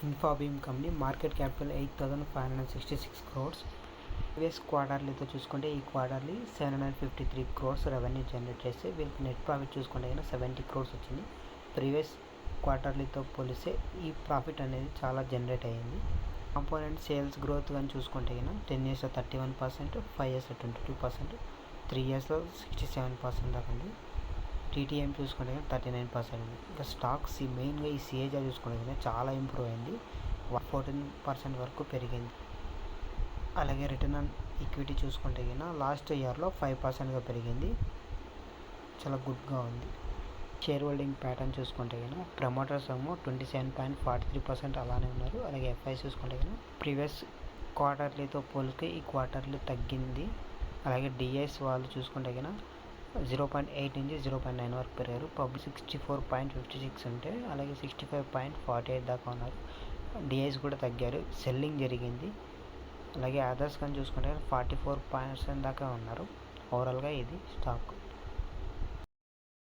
ఇన్ఫాబీమ్ company market capital 8,566 crores. Previous క్వార్టర్లీతో చూసుకుంటే ఈ క్వార్టర్లీ 753 crores రెవెన్యూ జనరేట్ చేస్తే వీళ్ళకి నెట్ ప్రాఫిట్ చూసుకుంటే కనుక 70 crores వచ్చింది. ప్రీవియస్ క్వార్టర్లీతో పోలిస్తే ఈ ప్రాఫిట్ అనేది చాలా జనరేట్ అయ్యింది. కాంపోనెంట్ సేల్స్ గ్రోత్ కానీ చూసుకుంటే కనుక 10 yearsలో 31%, 5 yearsలో 22%, 3 yearsలో 67% దాకా ఉంది. టీటీఎం చూసుకుంటే 39% ఉంది. ఇంకా స్టాక్స్ మెయిన్గా ఈ సిఏజర్ చూసుకుంటే కనుక చాలా ఇంప్రూవ్ అయింది, 14% వరకు పెరిగింది. అలాగే రిటర్న్ ఆన్ ఈక్విటీ చూసుకుంటే కనుక లాస్ట్ ఇయర్లో 5%గా పెరిగింది, చాలా గుడ్గా ఉంది. షేర్ హోల్డింగ్ ప్యాటర్న్ చూసుకుంటే కనుక ప్రమోటర్స్ ఏమో 27.43% అలానే ఉన్నారు. అలాగే ఎఫ్ఐ చూసుకుంటే కనుక ప్రీవియస్ క్వార్టర్లీతో పోలిస్తే ఈ క్వార్టర్లీ తగ్గింది. అలాగే డిఐస్ వాళ్ళు చూసుకుంటే కనుక 0.8 నుంచి 0.9 వరకు పెరిగారు. పబ్లిక్ 64.56 ఉంటే అలాగే 65.48 దాకా ఉన్నారు. డిఐస్ కూడా తగ్గారు, సెల్లింగ్ జరిగింది. అలాగే అదర్స్ కానీ చూసుకుంటే 44% దాకా ఉన్నారు. ఓవరాల్గా ఇది స్టాక్.